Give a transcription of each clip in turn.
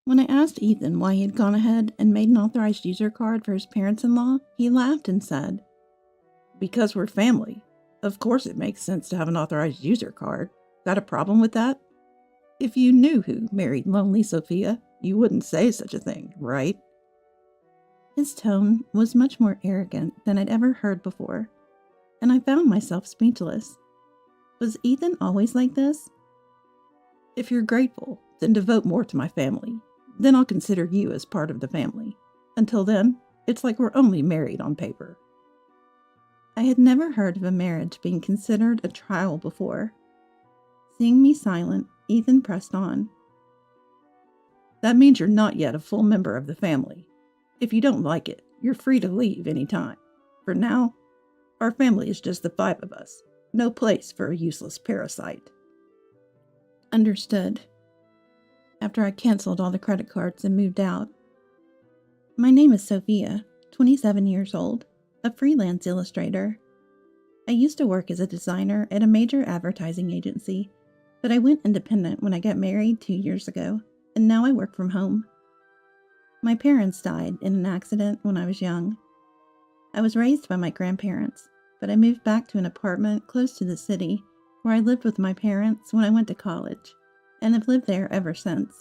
When I asked Ethan why he had gone ahead and made an authorized user card for his parents-in-law, he laughed and said, "Because we're family. Of course it makes sense to have an authorized user card. Got a problem with that? If you knew who married lonely Sophia, you wouldn't say such a thing, right?" His tone was much more arrogant than I'd ever heard before, and I found myself speechless. Was Ethan always like this? "If you're grateful, then devote more to my family. Then I'll consider you as part of the family. Until then, it's like we're only married on paper." I had never heard of a marriage being considered a trial before. Seeing me silent, Ethan pressed on. "That means you're not yet a full member of the family. If you don't like it, you're free to leave any time. For now, our family is just the five of us. No place for a useless parasite." Understood. After I canceled all the credit cards and moved out. My name is Sophia, 27 years old, a freelance illustrator. I used to work as a designer at a major advertising agency, but I went independent when I got married 2 years ago, and now I work from home. My parents died in an accident when I was young. I was raised by my grandparents, but I moved back to an apartment close to the city where I lived with my parents when I went to college, and have lived there ever since.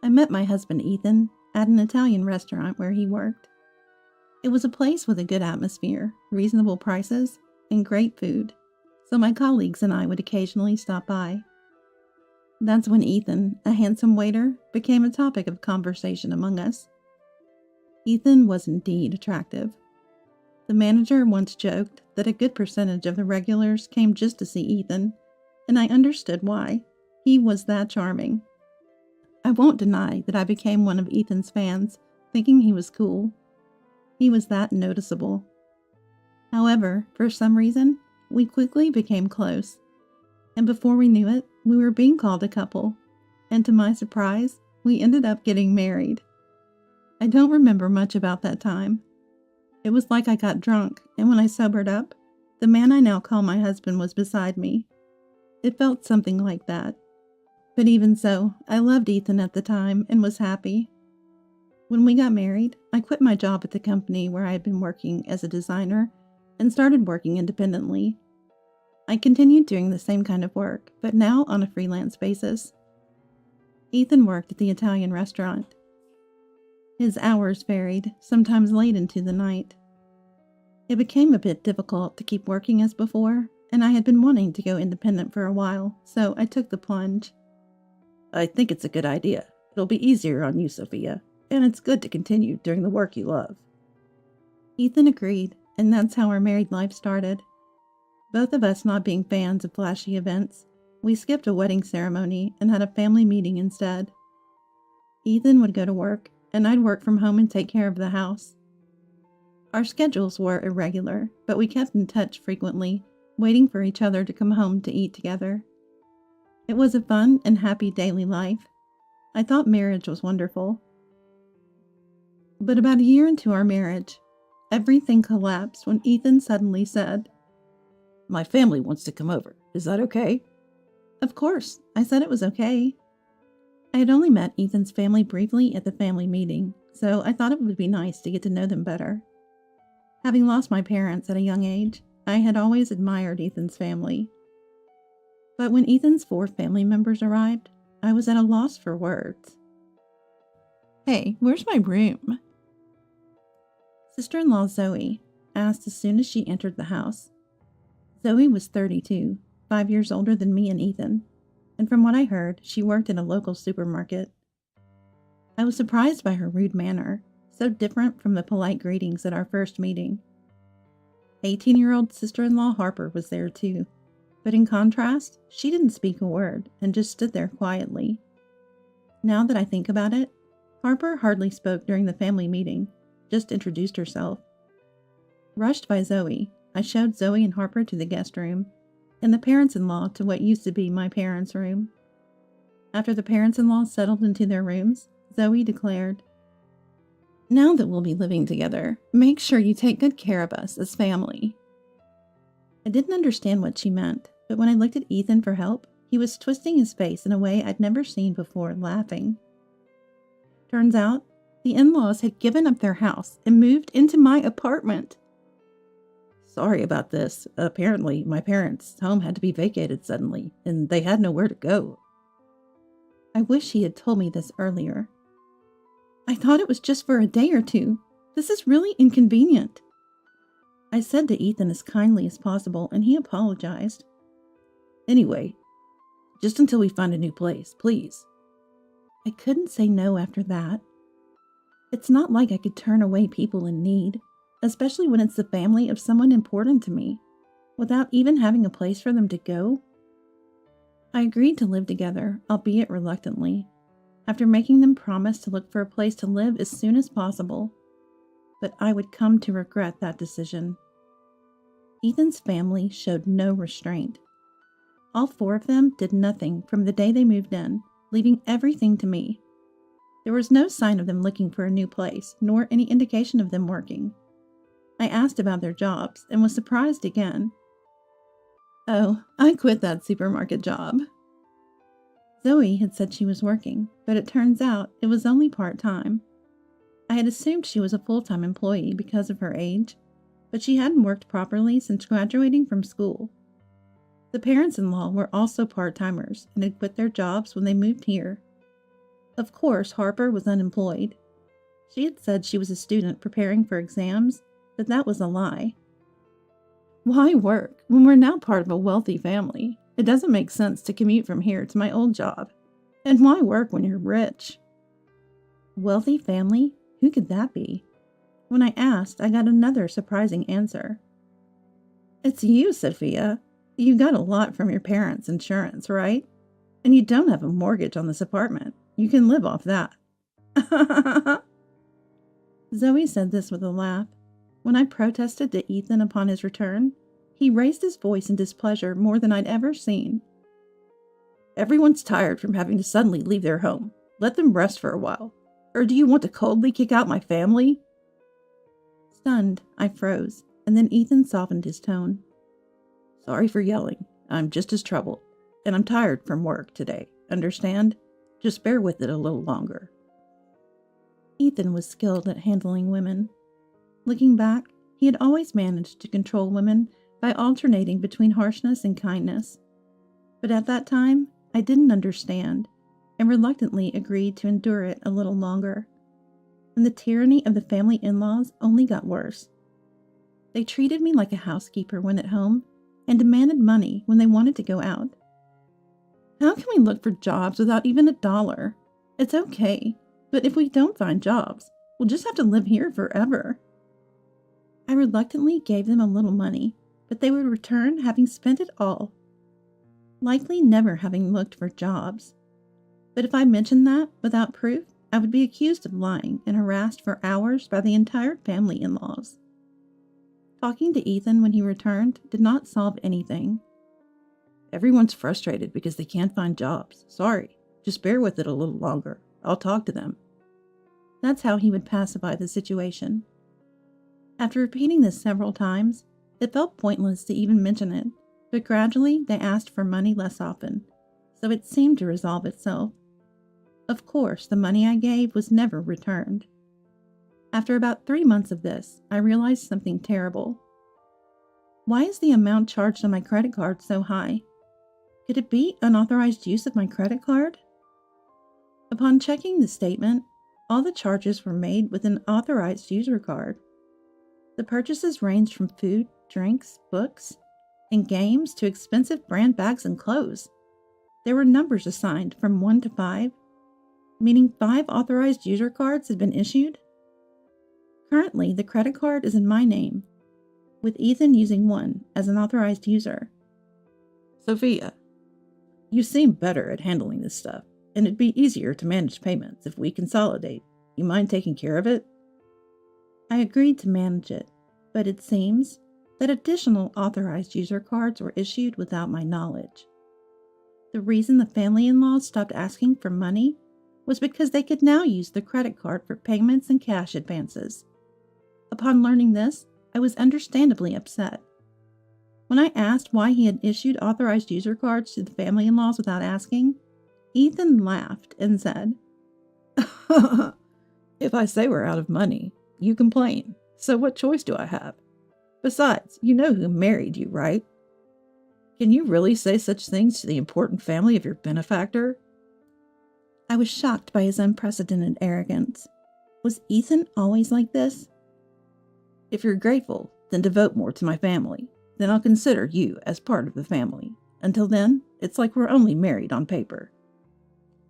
I met my husband Ethan at an Italian restaurant where he worked. It was a place with a good atmosphere, reasonable prices, and great food, so my colleagues and I would occasionally stop by. That's when Ethan, a handsome waiter, became a topic of conversation among us. Ethan was indeed attractive. The manager once joked that a good percentage of the regulars came just to see Ethan, and I understood why. He was that charming. I won't deny that I became one of Ethan's fans, thinking he was cool. He was that noticeable. However, for some reason, we quickly became close, and before we knew it, we were being called a couple, and to my surprise, we ended up getting married. I don't remember much about that time. It was like I got drunk, and when I sobered up, the man I now call my husband was beside me. It felt something like that. But even so, I loved Ethan at the time and was happy. When we got married, I quit my job at the company where I had been working as a designer and started working independently. I continued doing the same kind of work, but now on a freelance basis. Ethan worked at the Italian restaurant. His hours varied, sometimes late into the night. It became a bit difficult to keep working as before, and I had been wanting to go independent for a while, so I took the plunge. "I think it's a good idea. It'll be easier on you, Sophia, and it's good to continue doing the work you love." Ethan agreed, and that's how our married life started. Both of us not being fans of flashy events, we skipped a wedding ceremony and had a family meeting instead. Ethan would go to work, and I'd work from home and take care of the house. Our schedules were irregular, but we kept in touch frequently, waiting for each other to come home to eat together. It was a fun and happy daily life. I thought marriage was wonderful. But about a year into our marriage, everything collapsed when Ethan suddenly said, "My family wants to come over. Is that okay?" Of course, I said it was okay. I had only met Ethan's family briefly at the family meeting, so I thought it would be nice to get to know them better. Having lost my parents at a young age, I had always admired Ethan's family. But when Ethan's 4 family members arrived, I was at a loss for words. "Hey, where's my room?" Sister-in-law Zoe asked as soon as she entered the house. Zoe was 32, 5 years older than me and Ethan, and from what I heard, she worked in a local supermarket. I was surprised by her rude manner, so different from the polite greetings at our first meeting. 18-year-old sister-in-law Harper was there too, but in contrast, she didn't speak a word and just stood there quietly. Now that I think about it, Harper hardly spoke during the family meeting, just introduced herself. Rushed by Zoe, I showed Zoe and Harper to the guest room, and the parents-in-law to what used to be my parents' room. After the parents-in-law settled into their rooms, Zoe declared, "Now that we'll be living together, make sure you take good care of us as family." I didn't understand what she meant, but when I looked at Ethan for help, he was twisting his face in a way I'd never seen before, laughing. Turns out, the in-laws had given up their house and moved into my apartment. Sorry about this. Apparently, my parents' home had to be vacated suddenly, and they had nowhere to go. I wish he had told me this earlier. I thought it was just for a day or two. This is really inconvenient. I said to Ethan as kindly as possible, and he apologized. Anyway, just until we find a new place, please. I couldn't say no after that. It's not like I could turn away people in need, especially when it's the family of someone important to me, without even having a place for them to go. I agreed to live together, albeit reluctantly, after making them promise to look for a place to live as soon as possible. But I would come to regret that decision. Ethan's family showed no restraint. All 4 of them did nothing from the day they moved in, leaving everything to me. There was no sign of them looking for a new place, nor any indication of them working. I asked about their jobs and was surprised again. Oh, I quit that supermarket job. Zoe had said she was working, but it turns out it was only part-time. I had assumed she was a full-time employee because of her age, but she hadn't worked properly since graduating from school. The parents-in-law were also part-timers and had quit their jobs when they moved here. Of course, Harper was unemployed. She had said she was a student preparing for exams, but that was a lie. Why work when we're now part of a wealthy family? It doesn't make sense to commute from here to my old job. And why work when you're rich? Wealthy family? Who could that be? When I asked, I got another surprising answer. It's you, Sophia. You got a lot from your parents' insurance, right? And you don't have a mortgage on this apartment. You can live off that. Zoe said this with a laugh. When I protested to Ethan upon his return, he raised his voice in displeasure more than I'd ever seen. Everyone's tired from having to suddenly leave their home. Let them rest for a while. Or do you want to coldly kick out my family? Stunned, I froze, and then Ethan softened his tone. Sorry for yelling. I'm just as troubled, and I'm tired from work today. Understand? Just bear with it a little longer. Ethan was skilled at handling women. Looking back, he had always managed to control women by alternating between harshness and kindness. But at that time, I didn't understand, and reluctantly agreed to endure it a little longer. And the tyranny of the family in-laws only got worse. They treated me like a housekeeper when at home, and demanded money when they wanted to go out. How can we look for jobs without even $1? It's okay, but if we don't find jobs, we'll just have to live here forever. I reluctantly gave them a little money, but they would return having spent it all, likely never having looked for jobs. But if I mentioned that without proof, I would be accused of lying and harassed for hours by the entire family in-laws. Talking to Ethan when he returned did not solve anything. Everyone's frustrated because they can't find jobs. Sorry, just bear with it a little longer. I'll talk to them. That's how he would pacify the situation. After repeating this several times, it felt pointless to even mention it, but gradually they asked for money less often, so it seemed to resolve itself. Of course, the money I gave was never returned. After about 3 months of this, I realized something terrible. Why is the amount charged on my credit card so high? Could it be unauthorized use of my credit card? Upon checking the statement, all the charges were made with an authorized user card. The purchases ranged from food, drinks, books, and games to expensive brand bags and clothes. There were numbers assigned from 1 to 5, meaning 5 authorized user cards had been issued. Currently, the credit card is in my name, with Ethan using one as an authorized user. Sophia, you seem better at handling this stuff, and it'd be easier to manage payments if we consolidate. You mind taking care of it? I agreed to manage it, but it seems that additional authorized user cards were issued without my knowledge. The reason the family-in-laws stopped asking for money was because they could now use the credit card for payments and cash advances. Upon learning this, I was understandably upset. When I asked why he had issued authorized user cards to the family-in-laws without asking, Ethan laughed and said, If I say we're out of money, you complain. So what choice do I have? Besides, you know who married you, right? Can you really say such things to the important family of your benefactor? I was shocked by his unprecedented arrogance. Was Ethan always like this? If you're grateful, then devote more to my family. Then I'll consider you as part of the family. Until then, it's like we're only married on paper.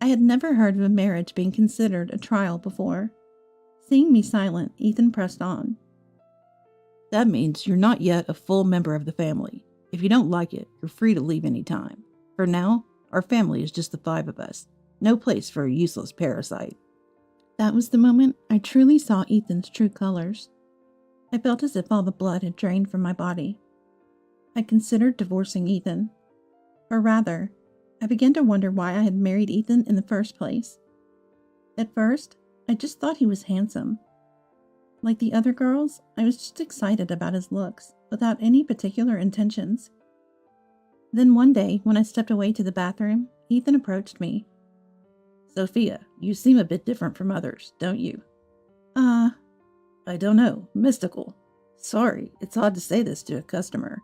I had never heard of a marriage being considered a trial before. Seeing me silent, Ethan pressed on. That means you're not yet a full member of the family. If you don't like it, you're free to leave any time. For now, our family is just the 5 of us. No place for a useless parasite. That was the moment I truly saw Ethan's true colors. I felt as if all the blood had drained from my body. I considered divorcing Ethan. Or rather, I began to wonder why I had married Ethan in the first place. At first, I just thought he was handsome. Like the other girls, I was just excited about his looks, without any particular intentions. Then one day, when I stepped away to the bathroom, Ethan approached me. Sophia, you seem a bit different from others, don't you? I don't know, mystical. Sorry, it's odd to say this to a customer.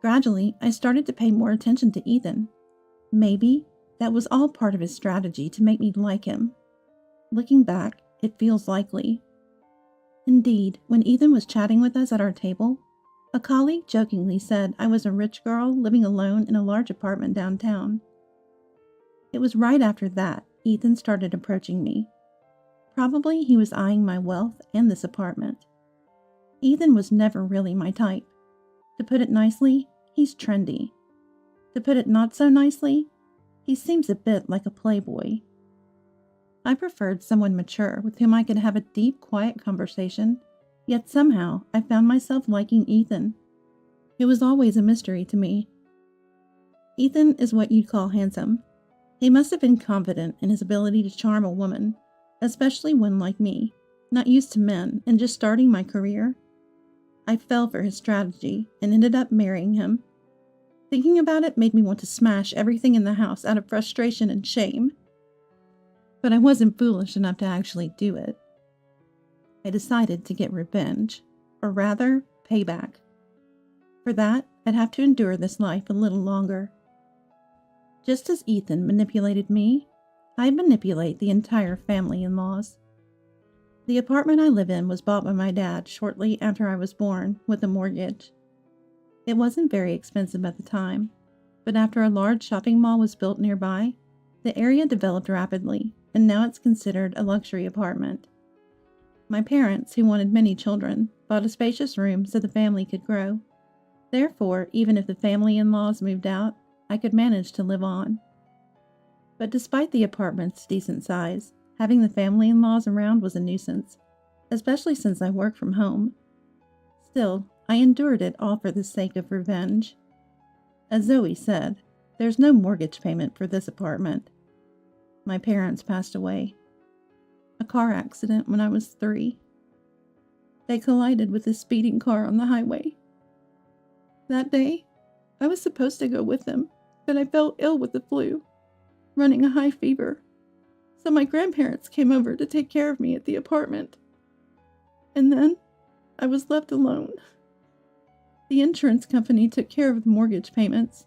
Gradually, I started to pay more attention to Ethan. Maybe that was all part of his strategy to make me like him. Looking back, it feels likely. Indeed, when Ethan was chatting with us at our table, a colleague jokingly said I was a rich girl living alone in a large apartment downtown. It was right after that Ethan started approaching me. Probably he was eyeing my wealth and this apartment. Ethan was never really my type. To put it nicely, he's trendy. To put it not so nicely, he seems a bit like a playboy. I preferred someone mature with whom I could have a deep, quiet conversation, yet somehow I found myself liking Ethan. It was always a mystery to me. Ethan is what you'd call handsome. He must have been confident in his ability to charm a woman, especially one like me, not used to men and just starting my career. I fell for his strategy and ended up marrying him. Thinking about it made me want to smash everything in the house out of frustration and shame. But I wasn't foolish enough to actually do it. I decided to get revenge, or rather, payback. For that, I'd have to endure this life a little longer. Just as Ethan manipulated me, I'd manipulate the entire family in-laws. The apartment I live in was bought by my dad shortly after I was born with a mortgage. It wasn't very expensive at the time, but after a large shopping mall was built nearby, the area developed rapidly, and now it's considered a luxury apartment. My parents, who wanted many children, bought a spacious room so the family could grow. Therefore, even if the family in-laws moved out, I could manage to live on. But despite the apartment's decent size, having the family in-laws around was a nuisance, especially since I work from home. Still, I endured it all for the sake of revenge. As Zoe said, there's no mortgage payment for this apartment. My parents passed away. A car accident when I was 3. They collided with a speeding car on the highway. That day, I was supposed to go with them, but I fell ill with the flu, running a high fever. So my grandparents came over to take care of me at the apartment. And then I was left alone. The insurance company took care of the mortgage payments,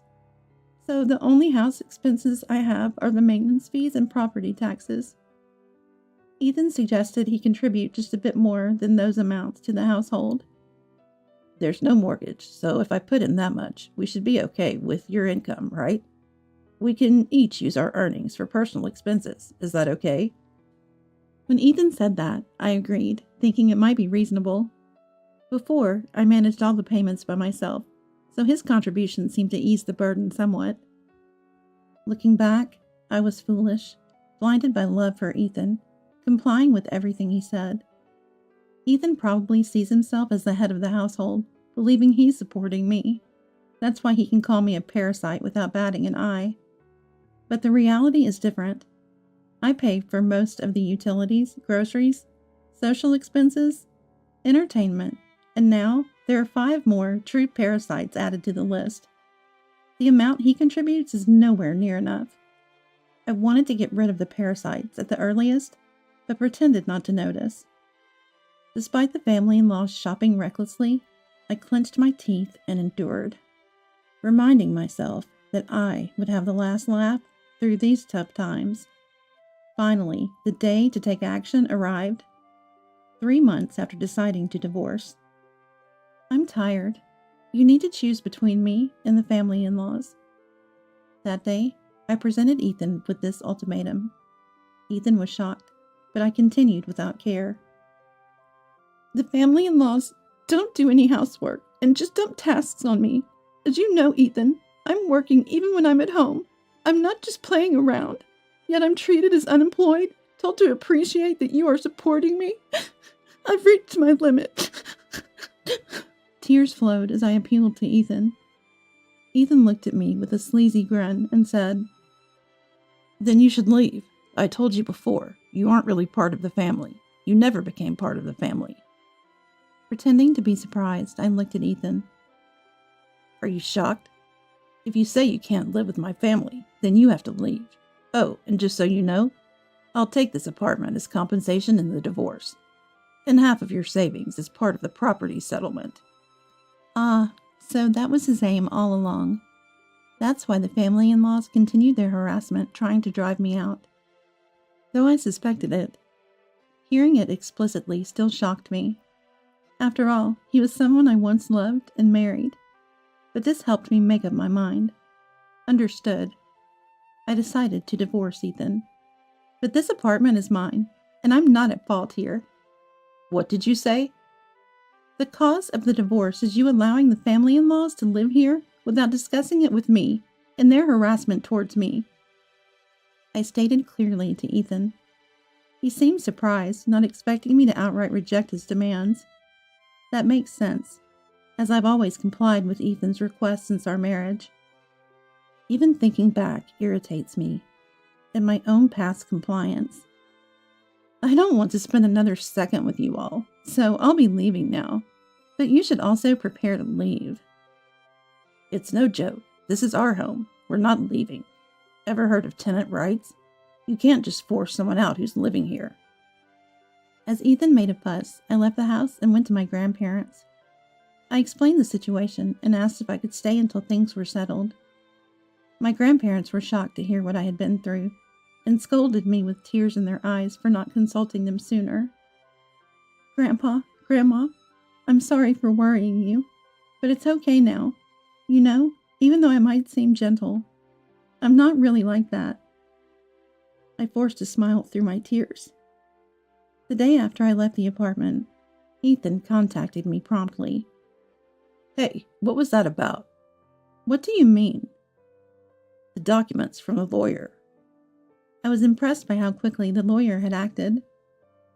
so the only house expenses I have are the maintenance fees and property taxes. Ethan suggested he contribute just a bit more than those amounts to the household. There's no mortgage, so if I put in that much, we should be okay with your income, right? We can each use our earnings for personal expenses. Is that okay? When Ethan said that, I agreed, thinking it might be reasonable. Before, I managed all the payments by myself, so his contribution seemed to ease the burden somewhat. Looking back, I was foolish, blinded by love for Ethan, complying with everything he said. Ethan probably sees himself as the head of the household, believing he's supporting me. That's why he can call me a parasite without batting an eye. But the reality is different. I pay for most of the utilities, groceries, social expenses, entertainment, and now there are 5 more true parasites added to the list. The amount he contributes is nowhere near enough. I wanted to get rid of the parasites at the earliest, but pretended not to notice. Despite the family-in-laws shopping recklessly, I clenched my teeth and endured, reminding myself that I would have the last laugh through these tough times. Finally, the day to take action arrived, 3 months after deciding to divorce. I'm tired. You need to choose between me and the family-in-laws. That day, I presented Ethan with this ultimatum. Ethan was shocked, but I continued without care. The family-in-laws don't do any housework and just dump tasks on me. As you know, Ethan, I'm working even when I'm at home. I'm not just playing around. Yet I'm treated as unemployed, told to appreciate that you are supporting me. I've reached my limit. Tears flowed as I appealed to Ethan. Ethan looked at me with a sleazy grin and said, "Then you should leave. I told you before, you aren't really part of the family. You never became part of the family." Pretending to be surprised, I looked at Ethan. "Are you shocked? If you say you can't live with my family, then you have to leave. Oh, and just so you know, I'll take this apartment as compensation in the divorce, and half of your savings as part of the property settlement." Ah, so that was his aim all along. That's why the family-in-laws continued their harassment, trying to drive me out. Though I suspected it, hearing it explicitly still shocked me. After all, he was someone I once loved and married. But this helped me make up my mind. Understood. I decided to divorce Ethan. But this apartment is mine, and I'm not at fault here. What did you say? The cause of the divorce is you allowing the family-in-laws to live here without discussing it with me and their harassment towards me. I stated clearly to Ethan. He seemed surprised, not expecting me to outright reject his demands. That makes sense, as I've always complied with Ethan's requests since our marriage. Even thinking back irritates me, and my own past compliance. I don't want to spend another second with you all, so I'll be leaving now. But you should also prepare to leave. It's no joke. This is our home. We're not leaving. Ever heard of tenant rights? You can't just force someone out who's living here. As Ethan made a fuss, I left the house and went to my grandparents. I explained the situation and asked if I could stay until things were settled. My grandparents were shocked to hear what I had been through, and scolded me with tears in their eyes for not consulting them sooner. Grandpa, Grandma, I'm sorry for worrying you, but it's okay now. You know, even though I might seem gentle, I'm not really like that. I forced a smile through my tears. The day after I left the apartment, Ethan contacted me promptly. Hey, what was that about? What do you mean? The documents from the lawyer. I was impressed by how quickly the lawyer had acted.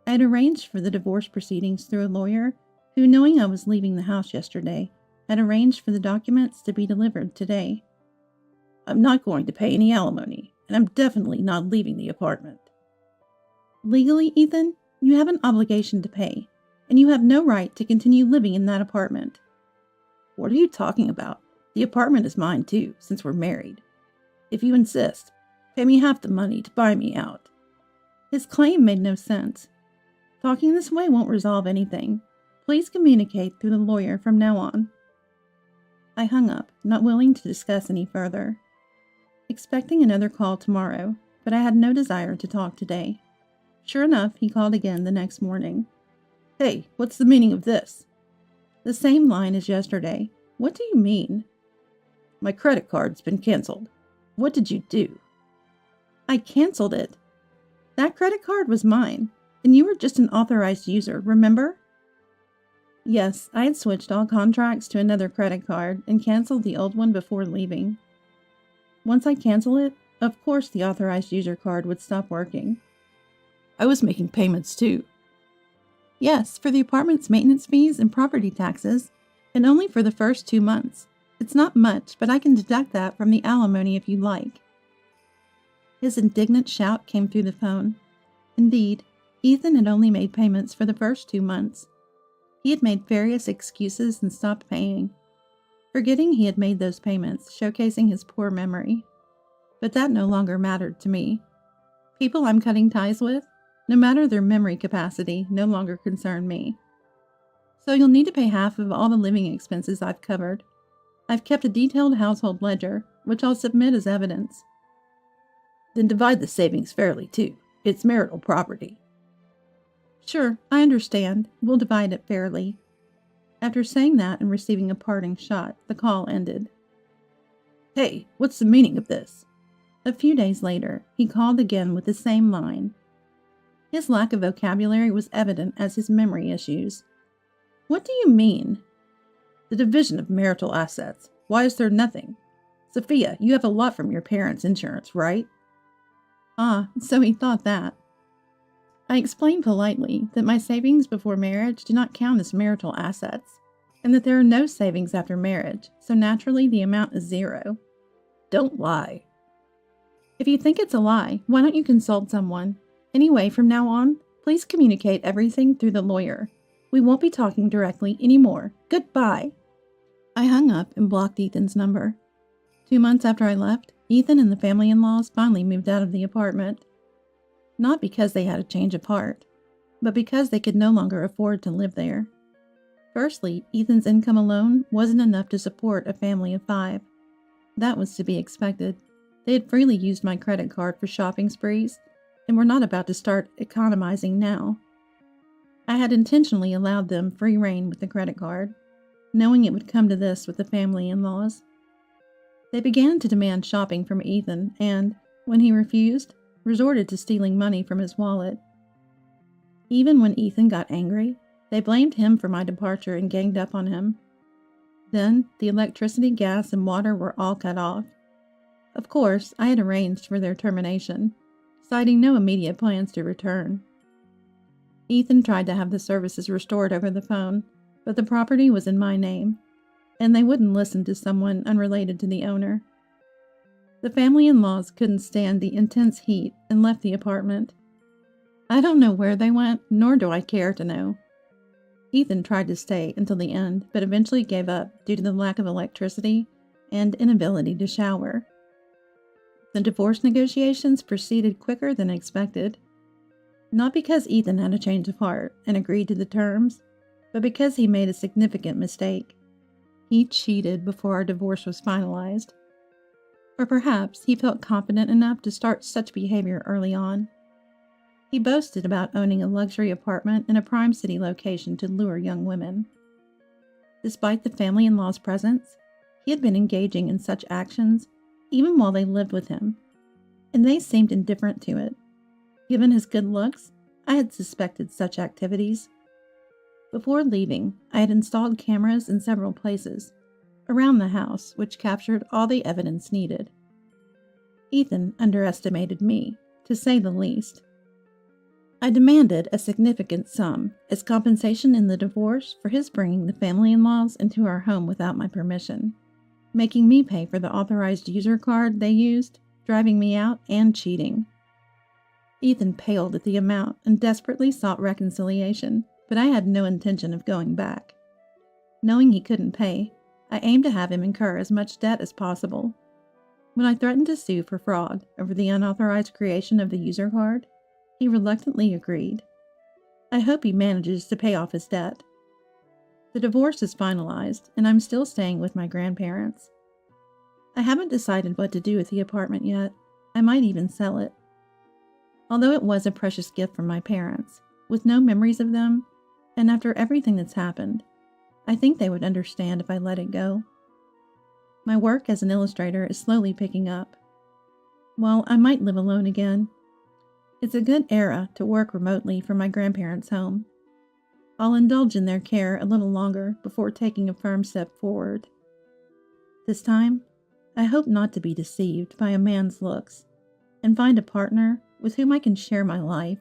I had arranged for the divorce proceedings through a lawyer who, knowing I was leaving the house yesterday, had arranged for the documents to be delivered today. I'm not going to pay any alimony, and I'm definitely not leaving the apartment. Legally, Ethan, you have an obligation to pay, and you have no right to continue living in that apartment. What are you talking about? The apartment is mine too, since we're married. If you insist, pay me half the money to buy me out. His claim made no sense. Talking this way won't resolve anything. Please communicate through the lawyer from now on. I hung up, not willing to discuss any further. Expecting another call tomorrow, but I had no desire to talk today. Sure enough, he called again the next morning. Hey, what's the meaning of this? The same line as yesterday. What do you mean? My credit card's been canceled. What did you do? I canceled it. That credit card was mine, and you were just an authorized user, remember? Yes, I had switched all contracts to another credit card and canceled the old one before leaving. Once I cancel it, of course the authorized user card would stop working. I was making payments too. Yes, for the apartment's maintenance fees and property taxes, and only for the first 2 months. It's not much, but I can deduct that from the alimony if you like. His indignant shout came through the phone. Indeed, Ethan had only made payments for the first 2 months. He had made various excuses and stopped paying, forgetting he had made those payments, showcasing his poor memory. But that no longer mattered to me. People I'm cutting ties with? no matter their memory capacity, no longer concern me. So you'll need to pay half of all the living expenses I've covered. I've kept a detailed household ledger, which I'll submit as evidence. Then divide the savings fairly, too. It's marital property. Sure, I understand. We'll divide it fairly. After saying that and receiving a parting shot, the call ended. Hey, what's the meaning of this? A few days later, he called again with the same line. His lack of vocabulary was evident as his memory issues. What do you mean? The division of marital assets. Why is there nothing? Sophia, you have a lot from your parents' insurance, right? Ah, so he thought that. I explained politely that my savings before marriage do not count as marital assets, and that there are no savings after marriage, so naturally the amount is zero. Don't lie. If you think it's a lie, why don't you consult someone? Anyway, from now on, please communicate everything through the lawyer. We won't be talking directly anymore. Goodbye. I hung up and blocked Ethan's number. 2 months after I left, Ethan and the family-in-laws finally moved out of the apartment. Not because they had a change of heart, but because they could no longer afford to live there. Firstly, Ethan's income alone wasn't enough to support a family of 5. That was to be expected. They had freely used my credit card for shopping sprees, and were not about to start economizing now. I had intentionally allowed them free rein with the credit card, knowing it would come to this with the family-in-laws. They began to demand shopping from Ethan and, when he refused, resorted to stealing money from his wallet. Even when Ethan got angry, they blamed him for my departure and ganged up on him. Then, the electricity, gas, and water were all cut off. Of course, I had arranged for their termination, citing no immediate plans to return. Ethan tried to have the services restored over the phone, but the property was in my name, and they wouldn't listen to someone unrelated to the owner. The family-in-laws couldn't stand the intense heat and left the apartment. I don't know where they went, nor do I care to know. Ethan tried to stay until the end, but eventually gave up due to the lack of electricity and inability to shower. The divorce negotiations proceeded quicker than expected. Not because Ethan had a change of heart and agreed to the terms, but because he made a significant mistake. He cheated before our divorce was finalized. Or perhaps he felt confident enough to start such behavior early on. He boasted about owning a luxury apartment in a prime city location to lure young women. Despite the family-in-law's presence, he had been engaging in such actions even while they lived with him, and they seemed indifferent to it. Given his good looks, I had suspected such activities. Before leaving, I had installed cameras in several places around the house which captured all the evidence needed. Ethan underestimated me, to say the least. I demanded a significant sum as compensation in the divorce for his bringing the family-in-laws into our home without my permission, making me pay for the authorized user card they used, driving me out, and cheating. Ethan paled at the amount and desperately sought reconciliation, but I had no intention of going back. Knowing he couldn't pay, I aimed to have him incur as much debt as possible. When I threatened to sue for fraud over the unauthorized creation of the user card, he reluctantly agreed. I hope he manages to pay off his debt. The divorce is finalized, and I'm still staying with my grandparents. I haven't decided what to do with the apartment yet. I might even sell it. Although it was a precious gift from my parents, with no memories of them, and after everything that's happened, I think they would understand if I let it go. My work as an illustrator is slowly picking up. Well, I might live alone again. It's a good era to work remotely from my grandparents' home. I'll indulge in their care a little longer before taking a firm step forward. This time, I hope not to be deceived by a man's looks, and find a partner with whom I can share my life.